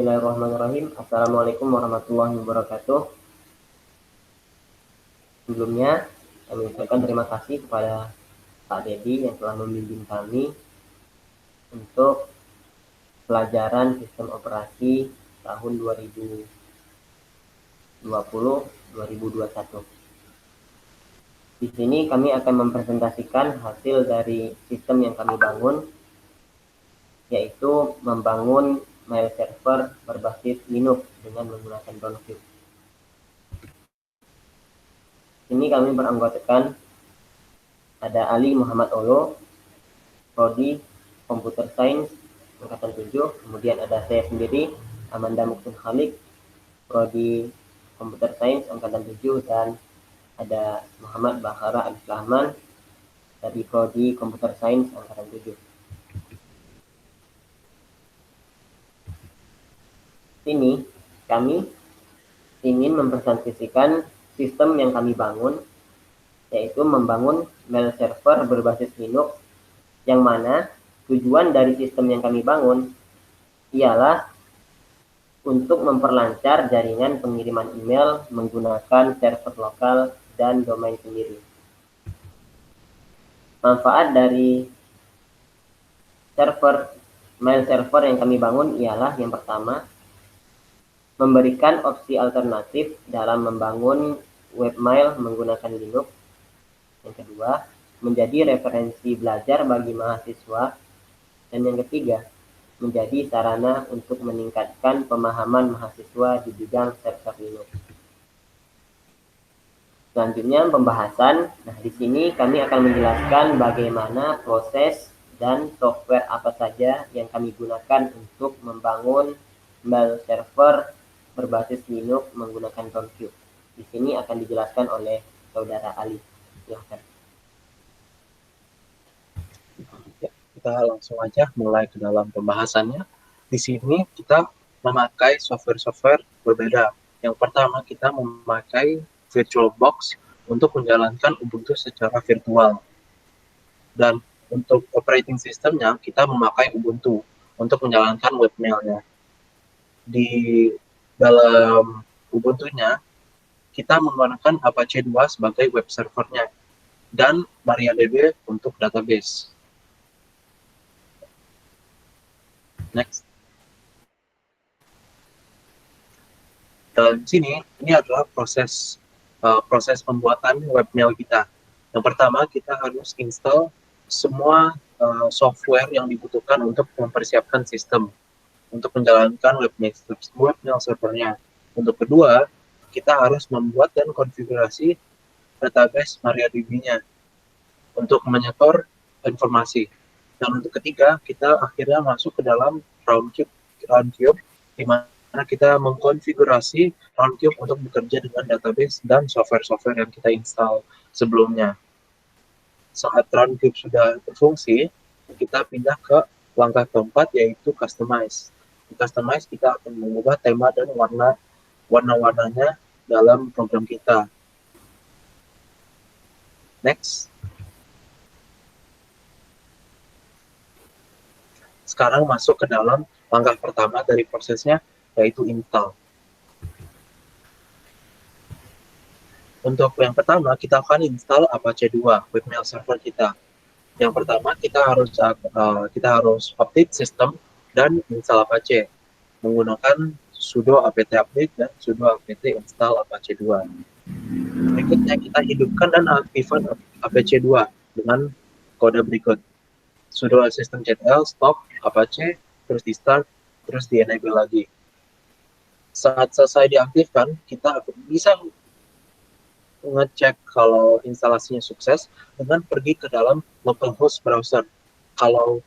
Bismillahirrahmanirrahim. Assalamualaikum warahmatullahi wabarakatuh. Sebelumnya, kami ucapkan terima kasih kepada Pak Dedi yang telah membimbing kami untuk pelajaran sistem operasi tahun 2020-2021. Di sini kami akan mempresentasikan hasil dari sistem yang kami bangun, yaitu membangun mail server berbasis Linux dengan menggunakan Roundcube. Ini kami beranggotakan ada Ali Muhammad Olo, Prodi Computer Science angkatan 7, kemudian ada saya sendiri Amanda Muksin Khalik, Prodi Computer Science angkatan 7, dan ada Muhammad Bakhara Abdurrahman dari Prodi Computer Science angkatan 7. Sini kami ingin mempresentasikan sistem yang kami bangun, yaitu membangun mail server berbasis Linux, yang mana tujuan dari sistem yang kami bangun ialah untuk memperlancar jaringan pengiriman email menggunakan server lokal dan domain sendiri. Manfaat dari mail server yang kami bangun ialah yang pertama, memberikan opsi alternatif dalam membangun webmail menggunakan Linux. Yang kedua, menjadi referensi belajar bagi mahasiswa. Dan yang ketiga, menjadi sarana untuk meningkatkan pemahaman mahasiswa di bidang server Linux. Selanjutnya pembahasan. Nah, di sini kami akan menjelaskan bagaimana proses dan software apa saja yang kami gunakan untuk membangun mail server berbasis Linux menggunakan Roundcube. Di sini akan dijelaskan oleh Saudara Ali. Silahkan. Kita langsung aja mulai ke dalam pembahasannya. Di sini kita memakai software-software berbeda. Yang pertama, kita memakai VirtualBox untuk menjalankan Ubuntu secara virtual. Dan untuk operating systemnya, kita memakai Ubuntu untuk menjalankan webmailnya. Di dalam Ubuntu-nya, kita menggunakan Apache 2 sebagai web servernya dan MariaDB untuk database. Next. Dalam sini, ini adalah proses pembuatan webmail kita. Yang pertama, kita harus install semua software yang dibutuhkan untuk mempersiapkan sistem untuk menjalankan webmail servernya. Untuk kedua, kita harus membuat dan konfigurasi database MariaDB-nya untuk menyetor informasi. Dan untuk ketiga, kita akhirnya masuk ke dalam Roundcube, di mana kita mengkonfigurasi Roundcube untuk bekerja dengan database dan software-software yang kita install sebelumnya. Saat Roundcube sudah berfungsi, kita pindah ke langkah keempat, yaitu Customize. Di Customize, kita akan mengubah tema dan warna-warnanya dalam program kita. Next. Sekarang masuk ke dalam langkah pertama dari prosesnya, yaitu install. Untuk yang pertama, kita akan install Apache 2, webmail server kita. Yang pertama, kita harus update sistem dan install Apache menggunakan sudo apt update dan sudo apt install Apache 2. Berikutnya, kita hidupkan dan aktifkan Apache 2 dengan kode berikut: sudo systemctl stop Apache, terus di start, terus di enable lagi. Saat selesai diaktifkan, kita bisa ngecek kalau instalasinya sukses dengan pergi ke dalam localhost browser. Kalau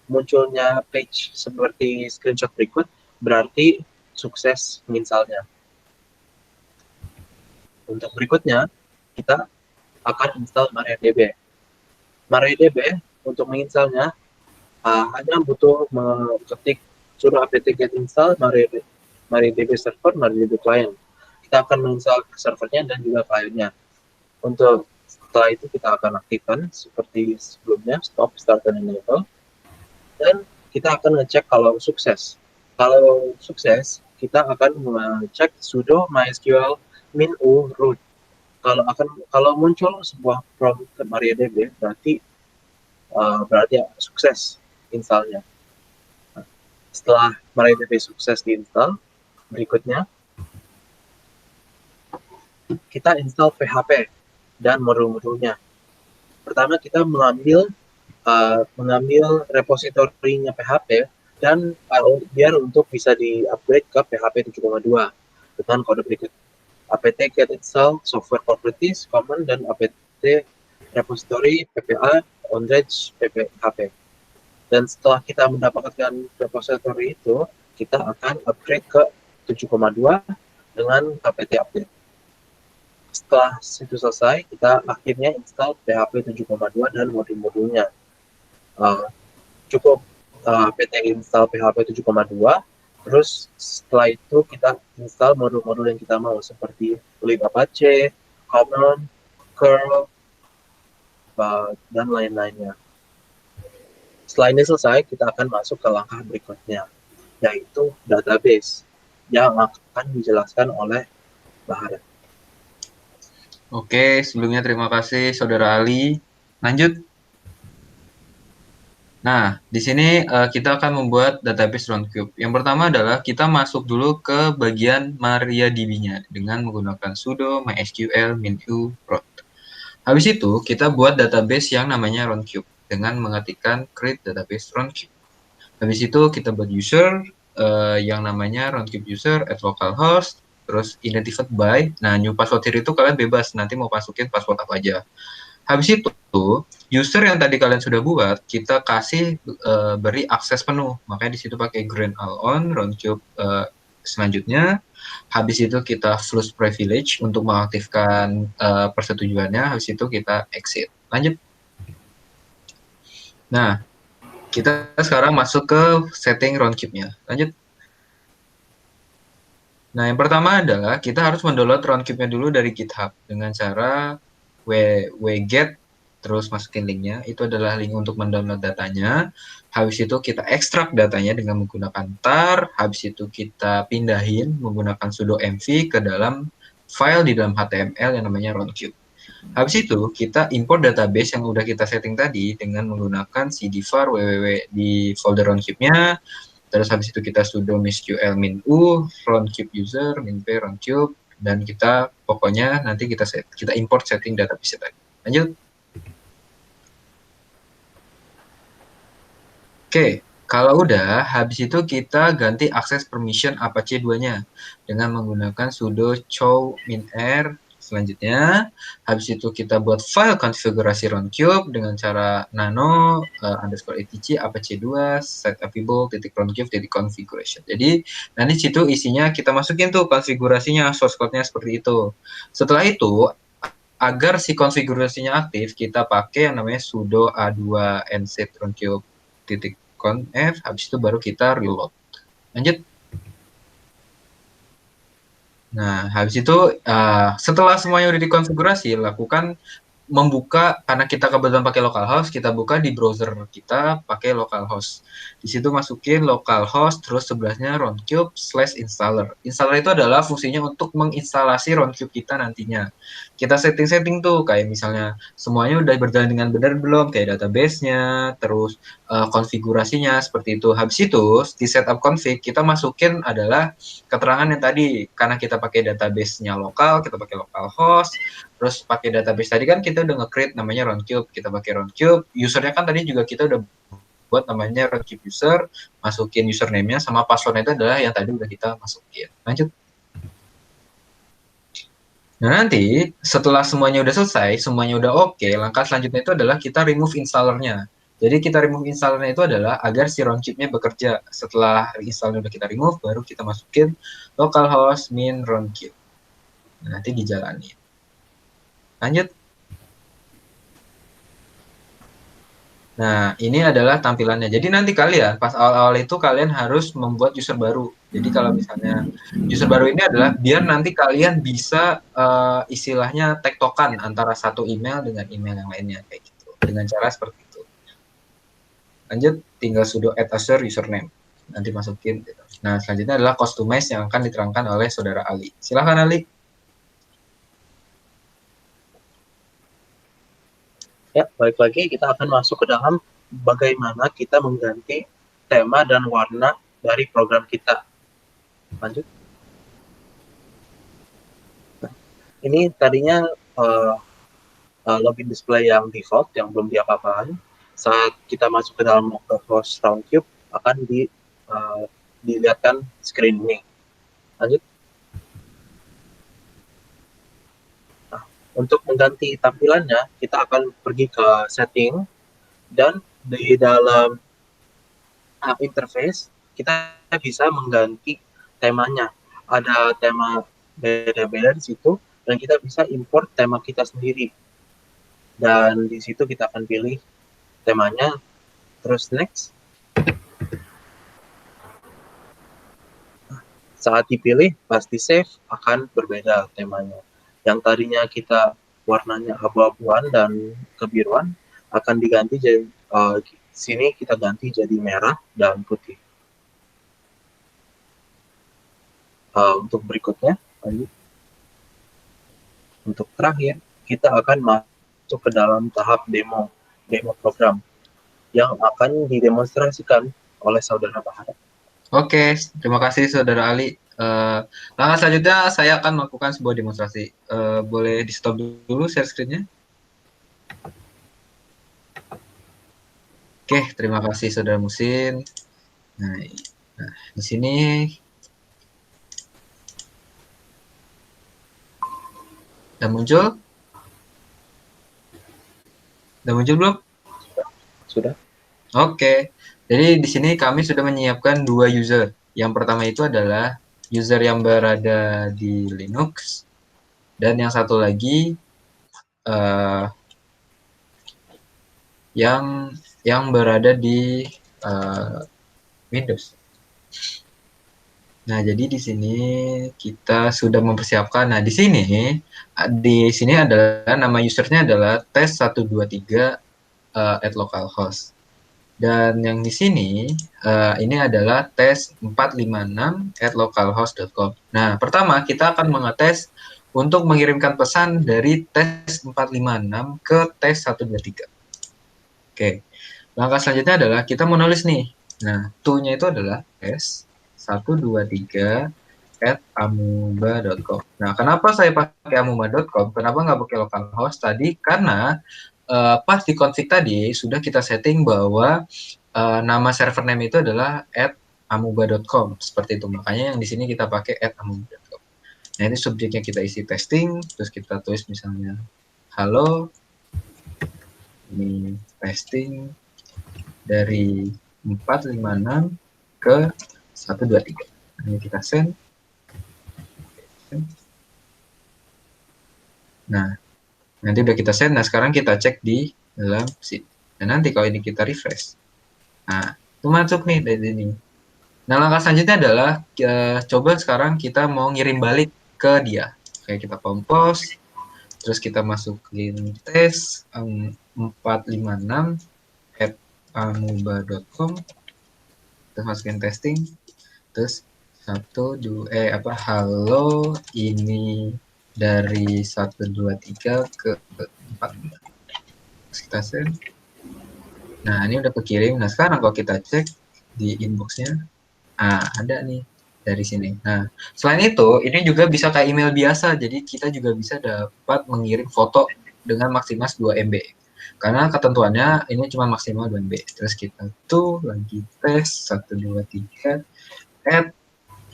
munculnya page seperti screenshot berikut, berarti sukses menginstalnya. Untuk berikutnya, kita akan install MariaDB. MariaDB untuk menginstalnya hanya butuh mengetik sudo apt get install MariaDB server, MariaDB client. Kita akan menginstal servernya dan juga kliennya. Untuk setelah itu kita akan aktifkan seperti sebelumnya, stop, start, dan enable. Dan kita akan ngecek kalau sukses. Kalau sukses, kita akan mengecek sudo mysql min u root. Kalau muncul sebuah prompt ke MariaDB, berarti sukses installnya. Nah, setelah MariaDB sukses diinstal, berikutnya kita install PHP dan modul-modulnya. Pertama kita mengambil repositorinya PHP dan biar untuk bisa di-upgrade ke PHP 7.2 dengan kode berikut: apt get install software properties common dan apt repository ppa onreg php. Dan setelah kita mendapatkan repository itu, kita akan upgrade ke 7.2 dengan apt update. Setelah itu selesai, kita akhirnya install PHP 7.2 dan modul-modulnya. Cukup apt install PHP 7.2, terus setelah itu kita install modul-modul yang kita mau seperti libapache, common, curl, dan lain-lainnya. Setelah ini selesai, kita akan masuk ke langkah berikutnya, yaitu database yang akan dijelaskan oleh Bahara. Oke, sebelumnya terima kasih Saudara Ali. Lanjut. Nah, di sini kita akan membuat database Roundcube. Yang pertama adalah kita masuk dulu ke bagian MariaDB-nya dengan menggunakan sudo mysql min-u root. Habis itu, kita buat database yang namanya Roundcube dengan mengetikkan create database Roundcube. Habis itu, kita buat user yang namanya Roundcube user at localhost, terus identified by. Nah, new password here itu kalian bebas, nanti mau masukin password apa aja. Habis itu, user yang tadi kalian sudah buat, kita kasih beri akses penuh. Makanya di situ pakai green all on, Roundcube selanjutnya. Habis itu kita flush privilege untuk mengaktifkan persetujuannya. Habis itu kita exit. Lanjut. Nah, kita sekarang masuk ke setting Roundcube-nya. Lanjut. Nah, yang pertama adalah kita harus mendownload Roundcube-nya dulu dari GitHub dengan cara wget, terus masukin linknya. Itu adalah link untuk mendownload datanya. Habis itu kita ekstrak datanya dengan menggunakan tar. Habis itu kita pindahin menggunakan sudo mv ke dalam file di dalam HTML yang namanya Roundcube. Habis itu kita import database yang udah kita setting tadi dengan menggunakan cdvar www di folder Roundcube-nya. Terus habis itu kita sudo mysql min-u roundcube user min-p roundcube, dan kita pokoknya nanti kita import setting database tadi. Lanjut. Oke, kalau udah, habis itu kita ganti akses permission Apache 2-nya dengan menggunakan sudo chow min-r. Selanjutnya, habis itu kita buat file konfigurasi Roundcube dengan cara nano _etc apache 2 set available .roundcube.configuration. Jadi nanti situ isinya kita masukin tuh konfigurasinya, source code-nya seperti itu. Setelah itu, agar si konfigurasinya aktif, kita pakai yang namanya sudo a2 nset roundcube.conf. Habis itu baru kita reload. Lanjut. Nah, habis itu setelah semuanya udah dikonfigurasi, lakukan membuka, karena kita kebetulan pakai localhost, kita buka di browser kita pakai localhost. Di situ masukin localhost, terus sebelahnya roundcube/installer. Installer itu adalah fungsinya untuk menginstalasi roundcube kita nantinya. Kita setting-setting tuh, kayak misalnya semuanya udah berjalan dengan benar belum, kayak database-nya, terus konfigurasinya, seperti itu. Habis itu, di setup config, kita masukin adalah keterangan yang tadi, karena kita pakai database-nya lokal, kita pakai localhost, terus pakai database tadi kan kita udah nge-create namanya Roundcube, kita pakai Roundcube, usernya kan tadi juga kita udah buat namanya Roundcube user, masukin username-nya sama password-nya itu adalah yang tadi udah kita masukin. Lanjut. Nah, nanti setelah semuanya udah selesai, semuanya udah oke, langkah selanjutnya itu adalah kita remove installernya. Jadi kita remove installernya itu adalah agar si Roundcube-nya bekerja. Setelah installernya udah kita remove, baru kita masukin localhost min Roundcube. Nah, nanti dijalani. Lanjut. Nah, ini adalah tampilannya. Jadi nanti kalian, pas awal-awal itu kalian harus membuat user baru. Jadi kalau misalnya user baru ini adalah biar nanti kalian bisa istilahnya tektokan antara satu email dengan email yang lainnya, kayak gitu. Dengan cara seperti itu. Lanjut, tinggal sudo add user username. Nanti masukin gitu. Nah, selanjutnya adalah customize yang akan diterangkan oleh Saudara Ali. Silahkan Ali. Ya, balik lagi kita akan masuk ke dalam bagaimana kita mengganti tema dan warna dari program kita. Lanjut. Nah, ini tadinya login display yang default yang belum diapa-apain. Saat kita masuk ke dalam localhost Roundcube akan dilihatkan screen ini. Lanjut. Nah, untuk mengganti tampilannya kita akan pergi ke setting dan di dalam interface kita bisa mengganti temanya. Ada tema beda-beda di situ dan kita bisa import tema kita sendiri. Dan di situ kita akan pilih temanya, terus next. Saat dipilih, pasti save akan berbeda temanya. Yang tadinya kita warnanya abu-abuan dan kebiruan akan diganti jadi sini kita ganti jadi merah dan putih. Untuk berikutnya, lanjut. Untuk terakhir, kita akan masuk ke dalam tahap demo program yang akan didemonstrasikan oleh Saudara Bahara. Oke, terima kasih Saudara Ali. Langkah selanjutnya saya akan melakukan sebuah demonstrasi. Boleh di stop dulu share screen-nya? Oke, terima kasih Saudara Musin. Nah, di sini udah muncul? Udah muncul belum? Sudah. Oke. Jadi di sini kami sudah menyiapkan 2 user. Yang pertama itu adalah user yang berada di Linux dan yang satu lagi yang berada di Windows. Nah, jadi di sini kita sudah mempersiapkan. Nah, di sini adalah nama usernya adalah tes123 @localhost. Dan yang di sini ini adalah tes456 @localhost.com. Nah, pertama kita akan mengetes untuk mengirimkan pesan dari tes456 ke tes123. Oke. Langkah selanjutnya adalah kita menulis nih. Nah, to-nya itu adalah tes123 @amuba.com. Nah, kenapa saya pakai amuba.com? Kenapa nggak pakai localhost tadi? Karena pas di config tadi sudah kita setting bahwa nama server name itu adalah @amuba.com seperti itu. Makanya yang di sini kita pakai @amuba.com. Nah, ini subjeknya kita isi testing, terus kita tulis misalnya halo, ini testing dari 456 ke 123. Ini kita send. Nah, nanti udah kita send. Nah, sekarang kita cek di dalam sini. Nah, nanti kalau ini kita refresh. Nah, itu masuk nih dari sini. Nah, langkah selanjutnya adalah coba sekarang kita mau ngirim balik ke dia. Kayak kita compose, terus kita masukin tes 456 @amuba.com, terus masukin testing, terus halo, ini dari 123 ke 4. Kita send. Nah, ini udah kekirim. Nah, sekarang kalau kita cek di inbox-nya, ada nih dari sini. Nah, selain itu, ini juga bisa kayak email biasa. Jadi, kita juga bisa dapat mengirim foto dengan maksimal 2 MB. Karena ketentuannya ini cuma maksimal 2 MB. Terus kita tuh lagi tes 123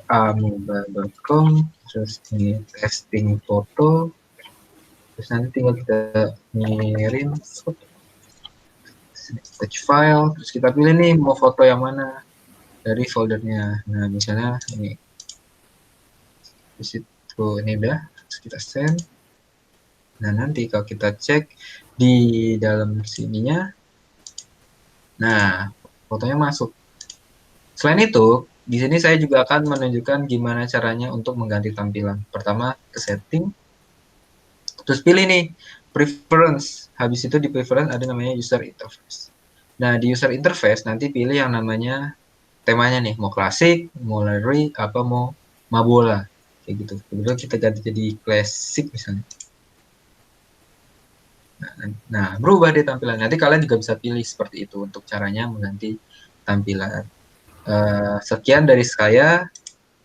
@amuba.com, terus ini testing foto, terus nanti tinggal kita ngirim foto, attach file, terus kita pilih nih mau foto yang mana dari foldernya. Nah, misalnya ini, di situ ini udah, terus kita send. Nah, nanti kalau kita cek di dalam sininya, nah fotonya masuk. Selain itu, di sini saya juga akan menunjukkan gimana caranya untuk mengganti tampilan. Pertama, ke setting, terus pilih nih, preference. Habis itu di preference ada namanya user interface. Nah, di user interface nanti pilih yang namanya temanya nih, mau klasik, mau lari, apa mau mabola, kayak gitu. Kemudian kita ganti jadi klasik misalnya. Nah, berubah deh tampilan. Nanti kalian juga bisa pilih seperti itu untuk caranya mengganti tampilan. Sekian dari saya.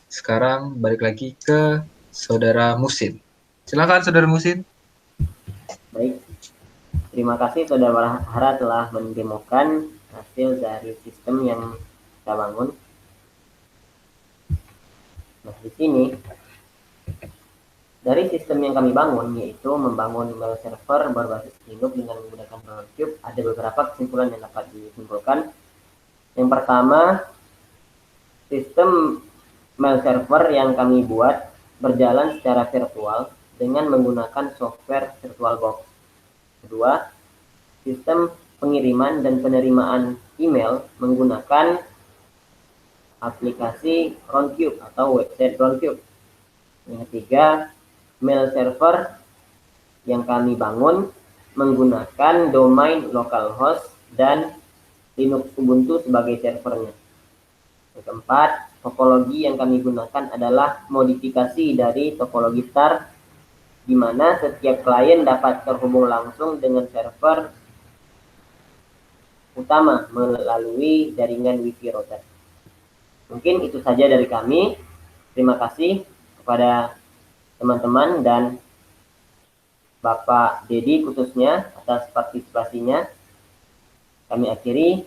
Sekarang balik lagi ke Saudara Musin. Silakan Saudara Musin. Baik, terima kasih Saudara Hara telah mendemokan hasil dari sistem yang kita bangun. Nah, di sini dari sistem yang kami bangun, yaitu membangun mail server berbasis Linux dengan menggunakan Roundcube, ada beberapa kesimpulan yang dapat disimpulkan. Yang pertama, sistem mail server yang kami buat berjalan secara virtual dengan menggunakan software VirtualBox. Kedua, sistem pengiriman dan penerimaan email menggunakan aplikasi Roundcube atau website Roundcube. Yang ketiga, mail server yang kami bangun menggunakan domain localhost dan Linux Ubuntu sebagai servernya. Yang keempat, topologi yang kami gunakan adalah modifikasi dari topologi star, di mana setiap klien dapat terhubung langsung dengan server utama melalui jaringan Wi-Fi router. Mungkin itu saja dari kami. Terima kasih kepada teman-teman dan Bapak Dedi khususnya atas partisipasinya. Kami akhiri.